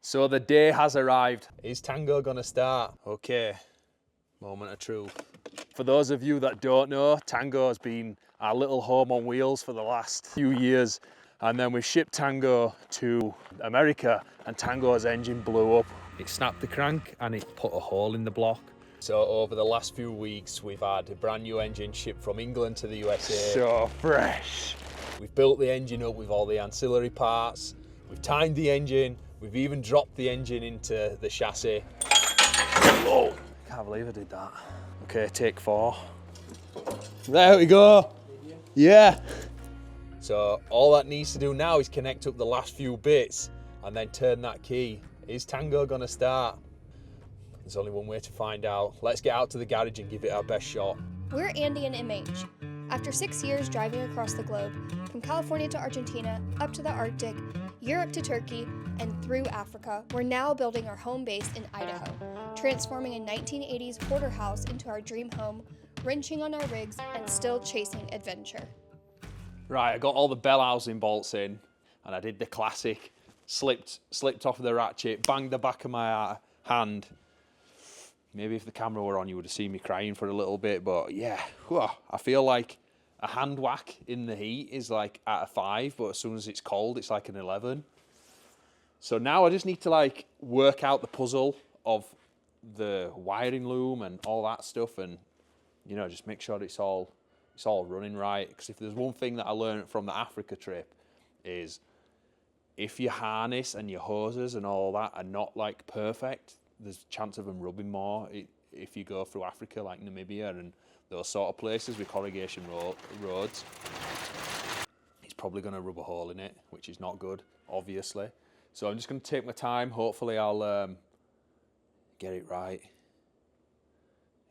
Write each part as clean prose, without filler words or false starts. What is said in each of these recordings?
So the day has arrived. Is Tango gonna start? Okay, moment of truth. For those of you that don't know, Tango has been our little home on wheels for the last few years. And then we shipped Tango to America and Tango's engine blew up. It snapped the crank and it put a hole in the block. So over the last few weeks, we've had a brand new engine shipped from England to the USA. So fresh. We've built the engine up with all the ancillary parts. We've timed the engine. We've even dropped the engine into the chassis. Oh, can't believe I did that. Okay, take 4. There we go. Yeah. So all that needs to do now is connect up the last few bits and then turn that key. Is Tango gonna start? There's only one way to find out. Let's get out to the garage and give it our best shot. We're Andy and MH. After 6 years driving across the globe, from California to Argentina, up to the Arctic, Europe to Turkey, and through Africa, we're now building our home base in Idaho, transforming a 1980s hoarder house into our dream home, wrenching on our rigs, and still chasing adventure. Right, I got all the bell housing bolts in, and I did the classic, slipped off of the ratchet, banged the back of my hand. Maybe if the camera were on, you would have seen me crying for a little bit, but yeah, I feel like a hand whack in the heat is like at a 5, but as soon as it's cold, it's like an 11. So now I just need to like work out the puzzle of the wiring loom and all that stuff, and you know, just make sure it's all running right. Because if there's one thing that I learned from the Africa trip is if your harness and your hoses and all that are not like perfect, there's a chance of them rubbing more if you go through Africa like Namibia and those sort of places with corrugation roads. It's probably going to rub a hole in it, which is not good, obviously. So I'm just going to take my time. Hopefully I'll get it right.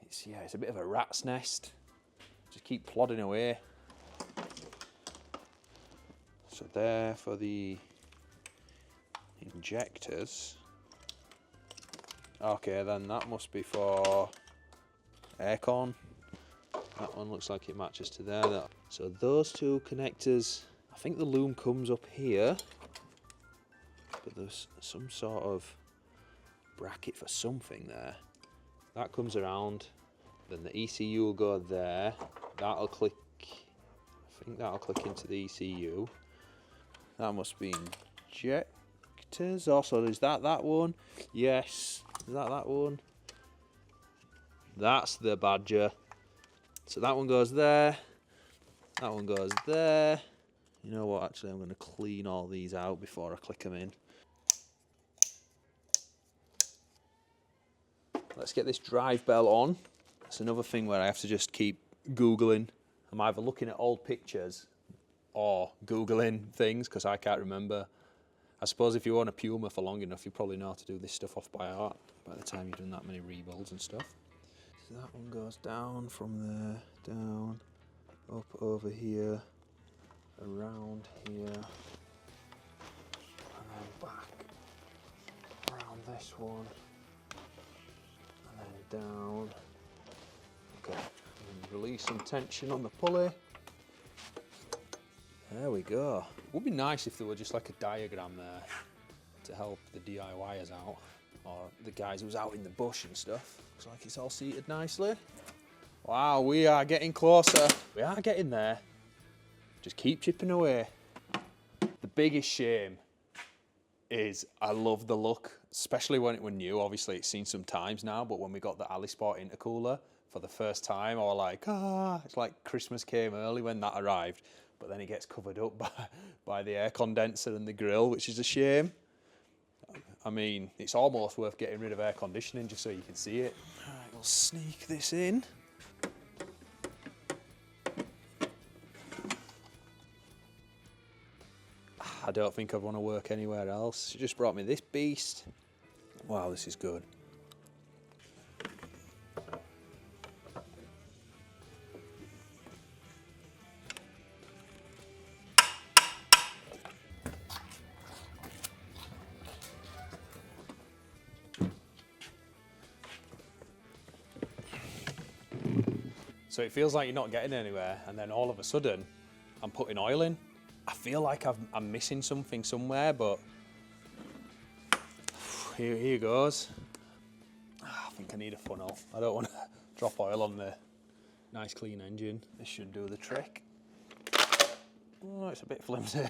It's a bit of a rat's nest. Just keep plodding away. So there for the injectors. Okay, then that must be for aircon. That one looks like it matches to there. So those two connectors, I think the loom comes up here, but there's some sort of bracket for something there. That comes around, then the ECU will go there. That'll click, I think that'll click into the ECU. That must be injectors. Also, is that one? Yes. Is that one? That's the Badger. So that one goes there. That one goes there. You know what? Actually, I'm going to clean all these out before I click them in. Let's get this drive bell on. That's another thing where I have to just keep Googling. I'm either looking at old pictures or Googling things because I can't remember. I suppose if you own a Puma for long enough, you probably know how to do this stuff off by heart by the time you've done that many rebuilds and stuff. So that one goes down from there, down, up over here, around here, and then back around this one, and then down. Okay, and release some tension on the pulley. There we go. It would be nice if there were just like a diagram there to help the DIYers out, or the guys who's out in the bush and stuff. Looks like it's all seated nicely. Wow, we are getting closer. We are getting there. Just keep chipping away. The biggest shame is I love the look, especially when it was new. Obviously, it's seen some times now, but when we got the Alisport intercooler for the first time, I was like, it's like Christmas came early when that arrived. But then it gets covered up by the air condenser and the grill, which is a shame. I mean, it's almost worth getting rid of air conditioning just so you can see it. All right, we'll sneak this in. I don't think I'd want to work anywhere else. She just brought me this beast. Wow, this is good. So it feels like you're not getting anywhere, and then all of a sudden, I'm putting oil in. I feel like I'm missing something somewhere, but here goes. I think I need a funnel. I don't want to drop oil on the nice clean engine. This should do the trick. Oh, it's a bit flimsy.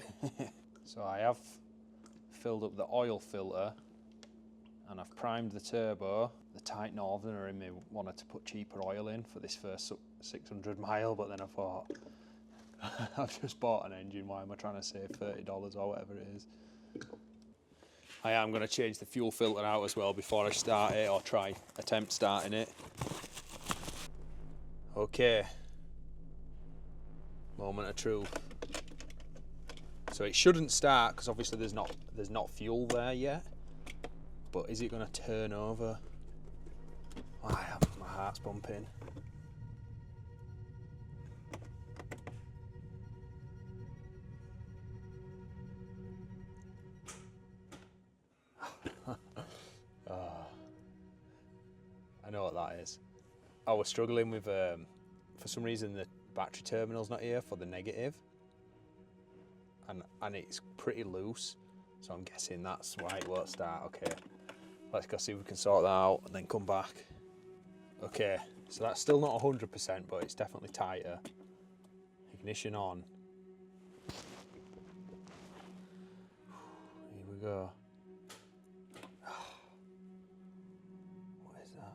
So I have filled up the oil filter and I've primed the turbo. The tight northerner in me wanted to put cheaper oil in for this first 600 mile, but then I thought, I've just bought an engine, why am I trying to save $30 or whatever it is? I am going to change the fuel filter out as well before I start it, or attempt starting it. Okay. Moment of truth. So it shouldn't start because obviously there's not fuel there yet. But is it going to turn over? My heart's bumping. I know what that is. I was struggling with, for some reason the battery terminal's not here for the negative. And it's pretty loose, so I'm guessing that's why it won't start. Okay, let's go see if we can sort that out and then come back. Okay, so that's still not 100%, but it's definitely tighter. Ignition on. Here we go. What is that?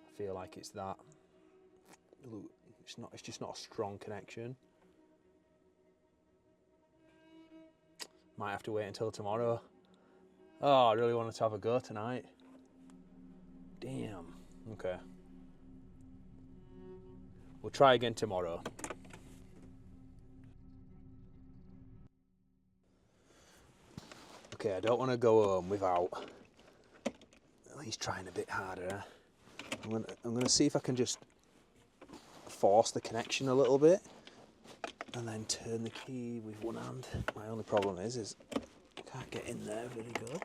I feel like it's that. Look, it's just not a strong connection. Might have to wait until tomorrow. Oh, I really wanted to have a go tonight. Damn. Okay. We'll try again tomorrow. Okay, I don't want to go home without at least trying a bit harder. I'm gonna see if I can just force the connection a little bit and then turn the key with one hand. My only problem is I can't get in there very good.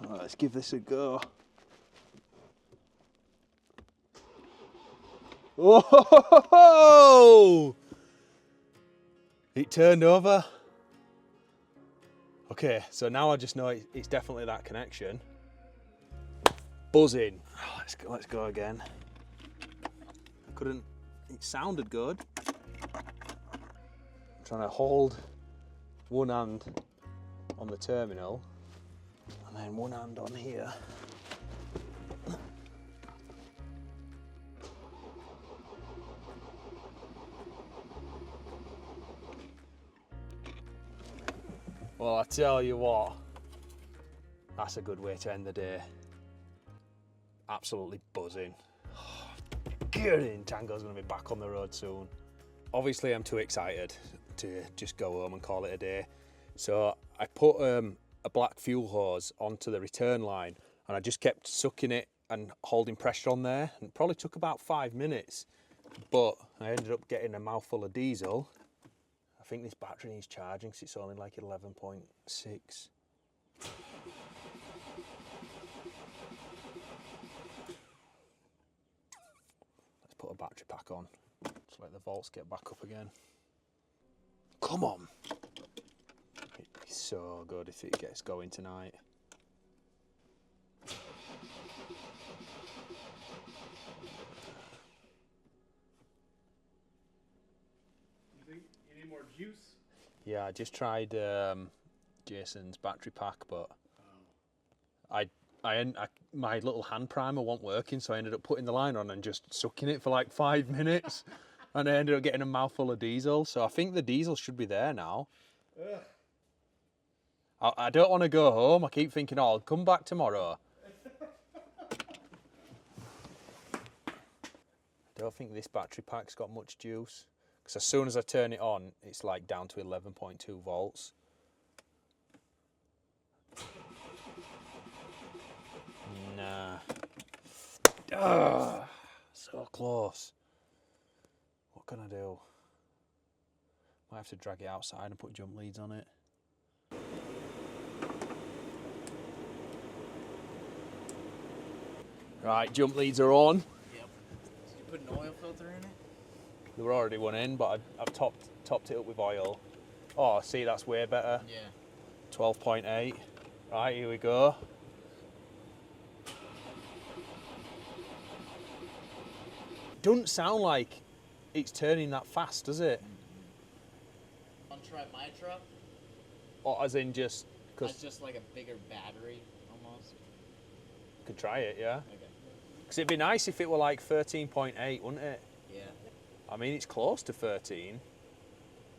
Oh, let's give this a go. Oh! It turned over. Okay, so now I just know it's definitely that connection. Buzzing. Oh, let's go again. It sounded good. I'm trying to hold one hand on the terminal and then one hand on here. Well, I tell you what, that's a good way to end the day. Absolutely buzzing. Get in, Tango's going to be back on the road soon. Obviously, I'm too excited to just go home and call it a day. So I put a black fuel hose onto the return line and I just kept sucking it and holding pressure on there. And it probably took about 5 minutes, but I ended up getting a mouthful of diesel. I think this battery needs charging because it's only like 11.6. Let's put a battery pack on. Just let the volts get back up again. Come on! It'd be so good if it gets going tonight. Juice? Yeah, I just tried Jason's battery pack, but my little hand primer wasn't working, so I ended up putting the line on and just sucking it for like 5 minutes, and I ended up getting a mouthful of diesel. So I think the diesel should be there now. I don't want to go home. I keep thinking, oh, I'll come back tomorrow. I don't think this battery pack's got much juice. Because as soon as I turn it on, it's like down to 11.2 volts. Nah. Ugh, so close. What can I do? Might have to drag it outside and put jump leads on it. Right, jump leads are on. Yep. Did you put an oil filter in it? There were already one in, but I've topped it up with oil. Oh, see, that's way better. Yeah. 12.8. Right, here we go. Doesn't sound like it's turning that fast, does it? Want to try my truck? Or as in just It's because just like a bigger battery, almost. could try it, yeah. Okay. Because it'd be nice if it were like 13.8, wouldn't it? Yeah. I mean, it's close to 13.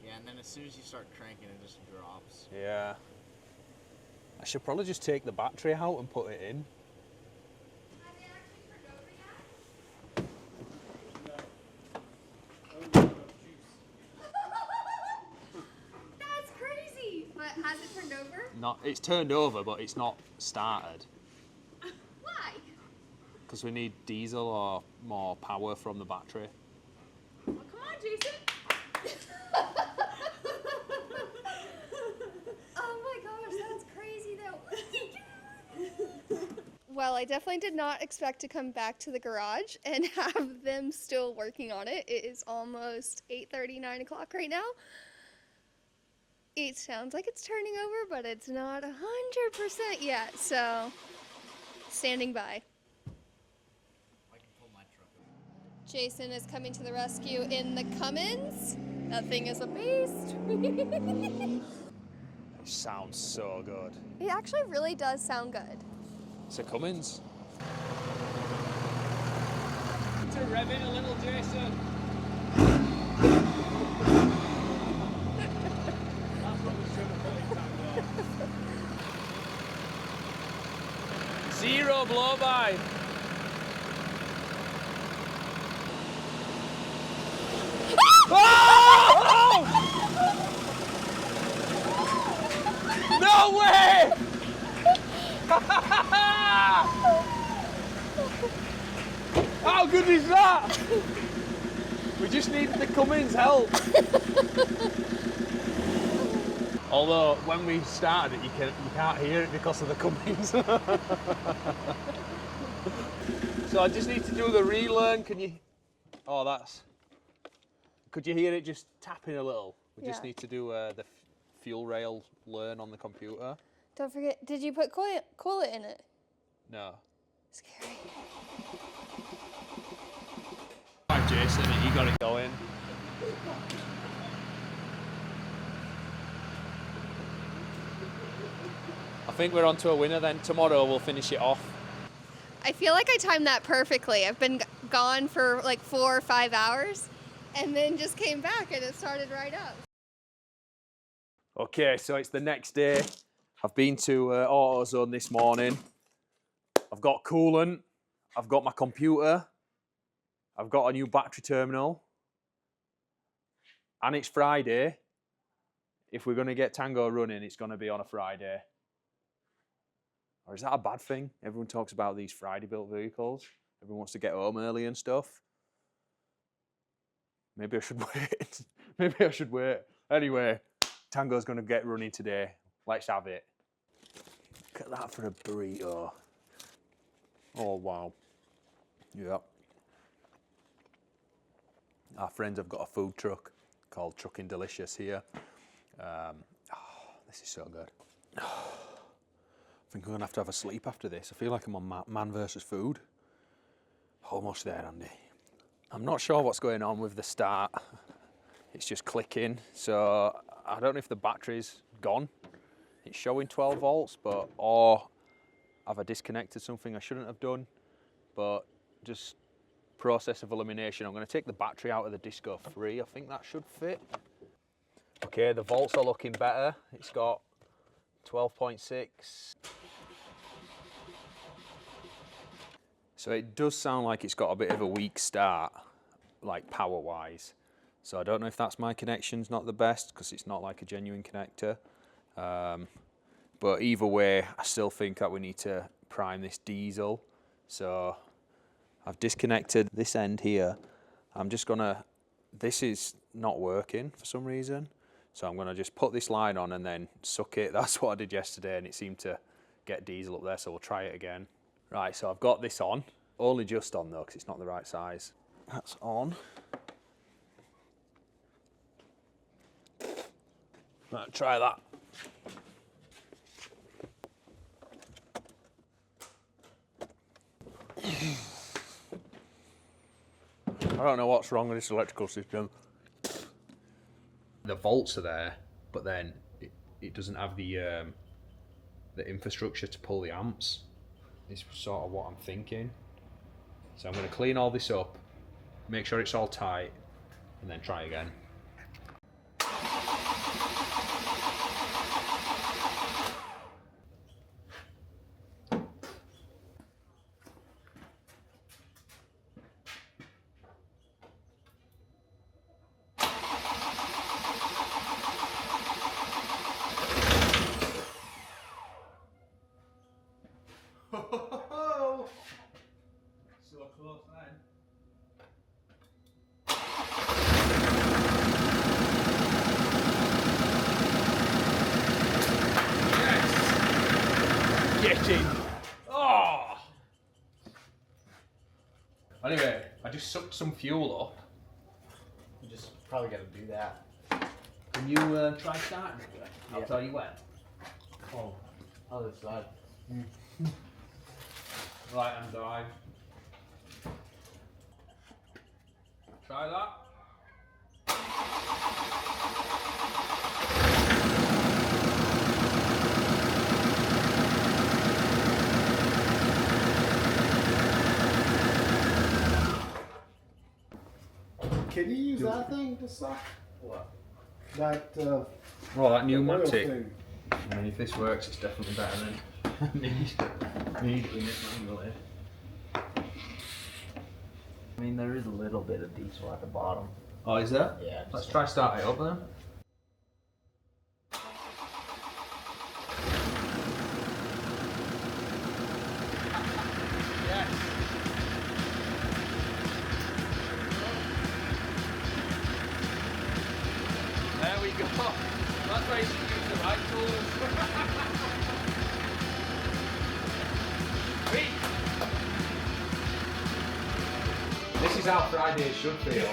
Yeah, and then as soon as you start cranking, it just drops. Yeah. I should probably just take the battery out and put it in. That's crazy. But has it turned over? Not, it's turned over, but it's not started. Why? Because we need diesel or more power from the battery. Well, come on, Jason. Oh my gosh, that's crazy though. Well, I definitely did not expect to come back to the garage and have them still working on it. It is almost 8:30, 9 o'clock right now. It sounds like it's turning over, but it's not 100% yet, so standing by. I can pull my truck over. Jason is coming to the rescue in the Cummins. That thing is a beast. It sounds so good. It actually really does sound good. It's a Cummins. To rev in a little, Jason. That's what we should have put in. Zero blow by. Oh! No way! How good is that? We just needed the Cummins help. Although when we started it, you can't hear it because of the Cummins. So I just need to do the relearn. Can you? Oh, that's. Could you hear it just tapping a little? We just Yeah. need to do the fuel rail learn on the computer. Don't forget, did you put coolant in it? No. Scary. Right, Jason, you got it going. I think we're on to a winner then. Tomorrow we'll finish it off. I feel like I timed that perfectly. I've been gone for like 4 or 5 hours and then just came back and it started right up. Okay, so it's the next day. I've been to AutoZone this morning. I've got coolant. I've got my computer. I've got a new battery terminal. And it's Friday. If we're going to get Tango running, it's going to be on a Friday. Or is that a bad thing? Everyone talks about these Friday-built vehicles. Everyone wants to get home early and stuff. Maybe I should wait. Maybe I should wait. Anyway, Tango's going to get running today. Let's have it. Look at that for a burrito. Oh, wow. Yeah. Our friends have got a food truck called Trucking Delicious here. This is so good. I think I'm going to have a sleep after this. I feel like I'm on Man versus Food. Almost there, Andy. I'm not sure what's going on with the start. It's just clicking. So I don't know if the battery's gone. It's showing 12 volts, but or have I disconnected something I shouldn't have done? But just process of elimination. I'm going to take the battery out of the Disco 3. I think that should fit. Okay, the volts are looking better. It's got 12.6. So it does sound like it's got a bit of a weak start, like power-wise. So I don't know if that's my connection's not the best because it's not like a genuine connector. But either way, I still think that we need to prime this diesel. So I've disconnected this end here. I'm just gonna, this is not working for some reason. So I'm gonna just put this line on and then suck it. That's what I did yesterday and it seemed to get diesel up there. So we'll try it again. Right, so I've got this on. Only just on though, because it's not the right size. That's on. Right, try that. I don't know what's wrong with this electrical system. The volts are there, but then it doesn't have the infrastructure to pull the amps. Is sort of what I'm thinking. So I'm going to clean all this up, make sure it's all tight, and then try again. So close then. Yes! Get in! Oh! Anyway, I just sucked some fuel up. You just probably got to do that. Can you try starting it? I'll tell you when. Oh, other side. Right hand drive. Try that. Can you use that thing to suck? What? That Oh, that oil pneumatic. thing. I mean, if this works, it's definitely better than immediately manually. I mean, there is a little bit of diesel at the bottom. Oh, is there? Yeah. Let's try start it up then. Yes. There we go. That's why you should use the right tools. Sweet. This is how Fridays should feel.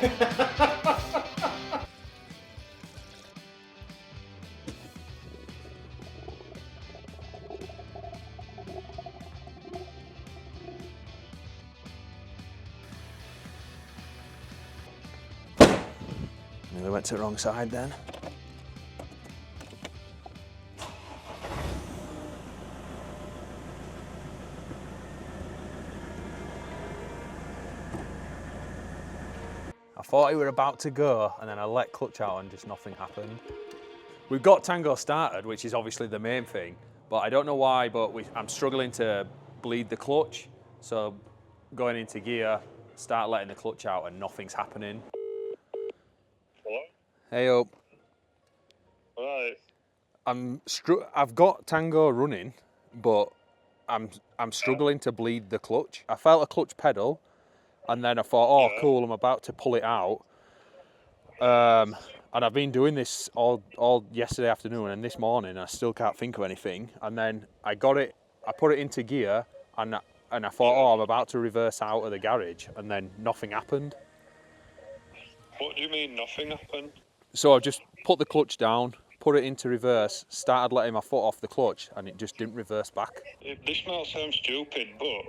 Nearly went to the wrong side then. I thought he were about to go and then I let clutch out and just nothing happened. We've got Tango started, which is obviously the main thing, but I don't know why, but I'm struggling to bleed the clutch. So going into gear, start letting the clutch out and nothing's happening. Hello? Hey up. Right. I've got Tango running, but I'm struggling to bleed the clutch. I felt a clutch pedal, and then I thought, oh, cool, I'm about to pull it out. And I've been doing this all yesterday afternoon and this morning, and I still can't think of anything. And then I put it into gear, and I thought, oh, I'm about to reverse out of the garage, and then nothing happened. What do you mean nothing happened? So I just put the clutch down, put it into reverse, started letting my foot off the clutch, and it just didn't reverse back. This might sound stupid, but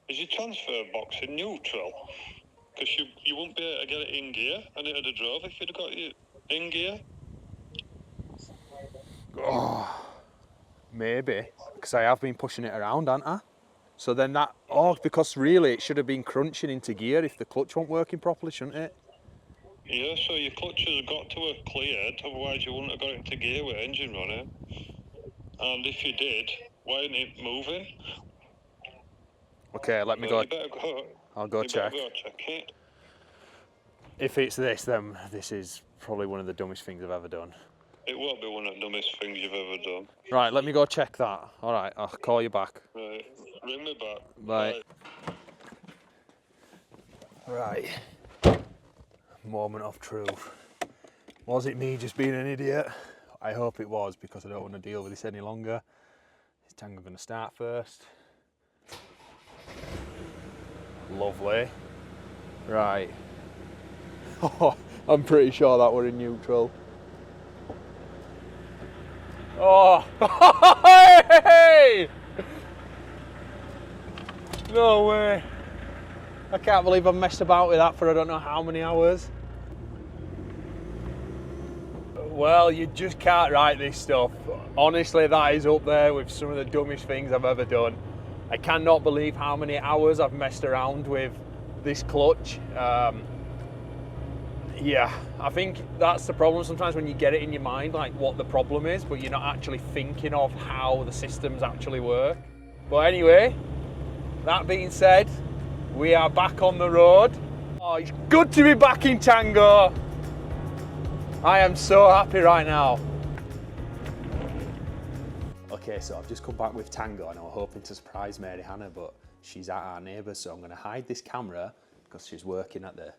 is your transfer box in neutral? Because you wouldn't be able to get it in gear, and it would have drove if you'd have got it in gear. Oh, maybe, because I have been pushing it around, haven't I? So then because really it should have been crunching into gear if the clutch wasn't working properly, shouldn't it? Yeah, so your clutches have got to have cleared, otherwise you wouldn't have got into gear with engine running. And if you did, why isn't it moving? Okay, let me Well, go. I'll go check. You better go check it. If it's this, then this is probably one of the dumbest things I've ever done. It won't be one of the dumbest things you've ever done. Right, let me go check that. All right, I'll call you back. Right, ring me back. Bye. Right. Moment of truth. Was it me just being an idiot? I hope it was, because I don't want to deal with this any longer. Is Tango going to start first? Lovely. Right. Oh, I'm pretty sure that were in neutral. Oh! Hey! No way! I can't believe I've messed about with that for I don't know how many hours. Well, you just can't write this stuff. Honestly, that is up there with some of the dumbest things I've ever done. I cannot believe how many hours I've messed around with this clutch. Yeah, I think that's the problem sometimes when you get it in your mind, like what the problem is, but you're not actually thinking of how the systems actually work. But anyway, that being said, we are back on the road. Oh, it's good to be back in Tango. I am so happy right now. Okay, so I've just come back with Tango and I was hoping to surprise Mary Hannah, but she's at our neighbour's, so I'm going to hide this camera because she's working at the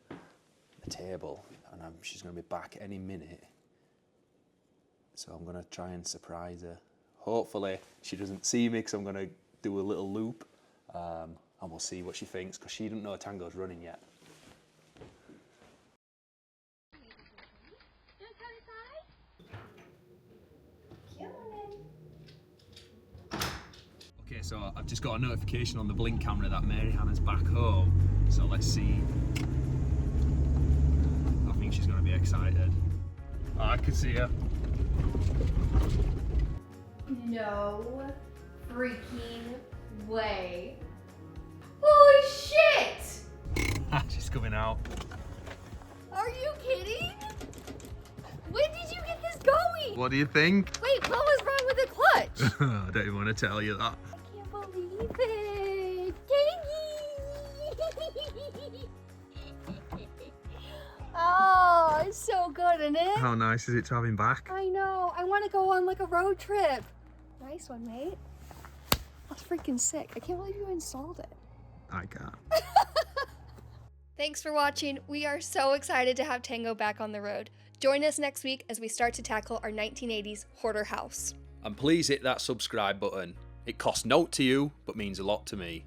table and she's going to be back any minute. So I'm going to try and surprise her. Hopefully she doesn't see me because I'm going to do a little loop and we'll see what she thinks because she didn't know Tango's running yet. Okay, so I've just got a notification on the Blink camera that Mary Hannah's back home. So let's see. I think she's going to be excited. Oh, I can see her. No freaking way. Holy shit! She's coming out. Are you kidding? When did you get this going? What do you think? Wait, what was wrong with the clutch? I don't even want to tell you that. I can't believe it. Oh, it's so good, isn't it? How nice is it to have him back? I know. I want to go on like a road trip. Nice one, mate. That's freaking sick. I can't believe you installed it. I can't. Thanks for watching. We are so excited to have Tango back on the road. Join us next week as we start to tackle our 1980s hoarder house. And please hit that subscribe button. It costs naught to you, but means a lot to me.